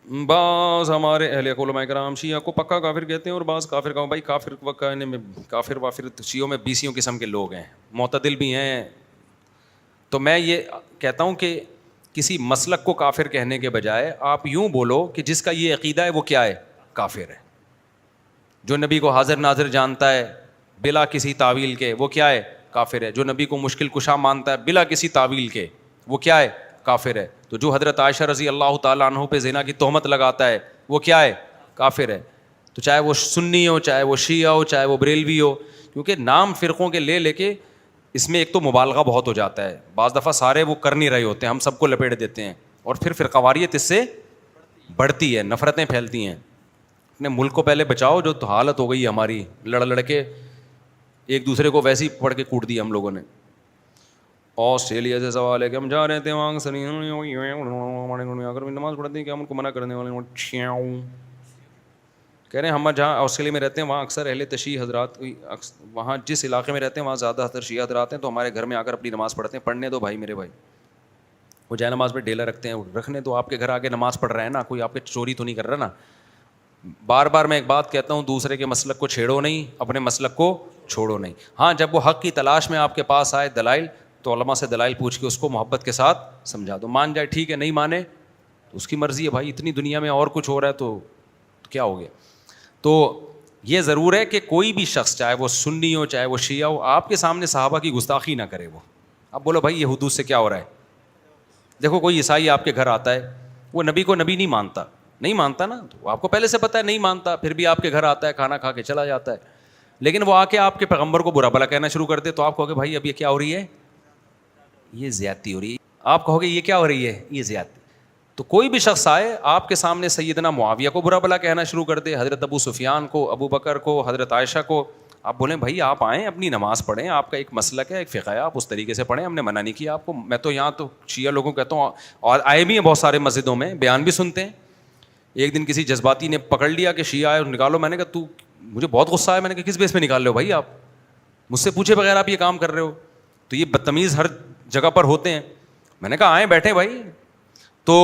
بعض ہمارے اہل علماء کرام شیعہ کو پکا کافر کہتے ہیں اور بعض کافر کا بھائی کافر کہنے میں کافر وافر شیعوں میں 20 قسم کے لوگ ہیں, معتدل بھی ہیں. تو میں یہ کہتا ہوں کہ کسی مسلک کو کافر کہنے کے بجائے آپ یوں بولو کہ جس کا یہ عقیدہ ہے وہ کیا ہے, کافر ہے. جو نبی کو حاضر ناظر جانتا ہے بلا کسی تعویل کے وہ کیا ہے, کافر ہے. جو نبی کو مشکل کشا مانتا ہے بلا کسی تعویل کے وہ کیا ہے, کافر ہے. تو جو حضرت عائشہ رضی اللہ تعالیٰ عنہ پہ زنا کی تہمت لگاتا ہے وہ کیا ہے, کافر ہے. تو چاہے وہ سنی ہو, چاہے وہ شیعہ ہو, چاہے وہ بریلوی ہو, کیونکہ نام فرقوں کے لے کے اس میں ایک تو مبالغہ بہت ہو جاتا ہے. بعض دفعہ سارے وہ کر نہیں رہے ہوتے ہیں, ہم سب کو لپیٹ دیتے ہیں اور پھر فرقواریت اس سے بڑھتی ہے, نفرتیں پھیلتی ہیں. اپنے ملک کو پہلے بچاؤ, جو تو حالت ہو گئی ہماری, لڑ کے ایک دوسرے کو ویسے ہی پڑھ کے کوٹ دیا ہم لوگوں نے. آسٹریلیا سے سوال ہے کہ ہم جا رہے تھے وہاں اگر نماز پڑھتے ہیں کہ ہم ان کو منع کرنے والے کہہ رہے ہیں. ہم جہاں آسٹریلیا میں رہتے ہیں وہاں اکثر اہل تشیع حضرات, وہاں جس علاقے میں رہتے ہیں وہاں زیادہ تر شیعہ حضرات ہیں, تو ہمارے گھر میں آ کر اپنی نماز پڑھتے ہیں. پڑھنے دو بھائی, میرے بھائی, وہ جائے نماز پہ ڈیلا رکھتے ہیں, رکھنے دو. آپ کے گھر آ کے نماز پڑھ رہے ہیں نا, کوئی آپ کے چوری تو نہیں کر رہا نا. بار بار میں ایک بات کہتا ہوں, دوسرے کے مسلک کو چھیڑو نہیں, اپنے مسلک کو چھوڑو نہیں. ہاں جب وہ حق کی تلاش میں آپ کے پاس آئے دلائل, تو علماء سے دلائل پوچھ کے اس کو محبت کے ساتھ سمجھا دو. مان جائے ٹھیک ہے, نہیں مانے تو اس کی مرضی ہے بھائی. اتنی دنیا میں اور کچھ ہو رہا ہے تو کیا ہو گیا. تو یہ ضرور ہے کہ کوئی بھی شخص, چاہے وہ سنی ہو چاہے وہ شیعہ ہو, آپ کے سامنے صحابہ کی گستاخی نہ کرے. وہ اب بولو بھائی یہ حدود سے کیا ہو رہا ہے. دیکھو کوئی عیسائی آپ کے گھر آتا ہے, وہ نبی کو نبی نہیں مانتا نا, تو آپ کو پہلے سے پتہ ہے نہیں مانتا, پھر بھی آپ کے گھر آتا ہے, کھانا کھا کے چلا جاتا ہے. لیکن وہ آ کے آپ کے پیغمبر کو برا بھلا کہنا شروع کر دے, تو آپ کہو گے بھائی اب یہ کیا ہو رہی ہے, یہ زیادتی ہو رہی ہے. آپ کہو گے یہ کیا ہو رہی ہے, یہ زیادتی. تو کوئی بھی شخص آئے آپ کے سامنے سیدنا معاویہ کو برا بھلا کہنا شروع کر دے, حضرت ابو سفیان کو, ابو بکر کو, حضرت عائشہ کو, آپ بولیں بھائی آپ آئیں اپنی نماز پڑھیں, آپ کا ایک مسلک ہے, ایک فقہ ہے, آپ اس طریقے سے پڑھیں, ہم نے منع نہیں کیا آپ کو. میں تو یہاں تو شیعہ لوگوں کو کہتا ہوں, اور آئے بھی ہیں بہت سارے مسجدوں میں, بیان بھی سنتے ہیں. ایک دن کسی جذباتی نے پکڑ لیا کہ شیعہ آئے اور نکالو. میں نے کہا تو مجھے بہت غصہ آیا, میں نے کہا کس بیس پہ نکال رہے ہو بھائی, آپ مجھ سے پوچھے بغیر آپ یہ کام کر رہے ہو. تو یہ بدتمیز ہر جگہ پر ہوتے ہیں. میں نے کہا آئیں بیٹھیں بھائی. تو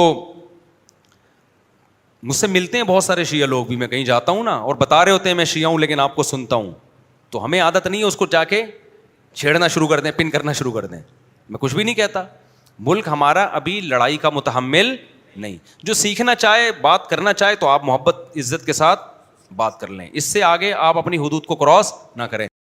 مجھ سے ملتے ہیں بہت سارے شیعہ لوگ بھی, میں کہیں جاتا ہوں نا اور بتا رہے ہوتے ہیں میں شیعہ ہوں لیکن آپ کو سنتا ہوں, تو ہمیں عادت نہیں ہے اس کو جا کے چھیڑنا شروع کر دیں, پن کرنا شروع کر دیں. میں کچھ بھی نہیں کہتا, ملک ہمارا ابھی لڑائی کا متحمل نہیں. جو سیکھنا چاہے, بات کرنا چاہے, تو آپ محبت عزت کے ساتھ بات کر لیں. اس سے آگے آپ اپنی حدود کو کراس نہ کریں.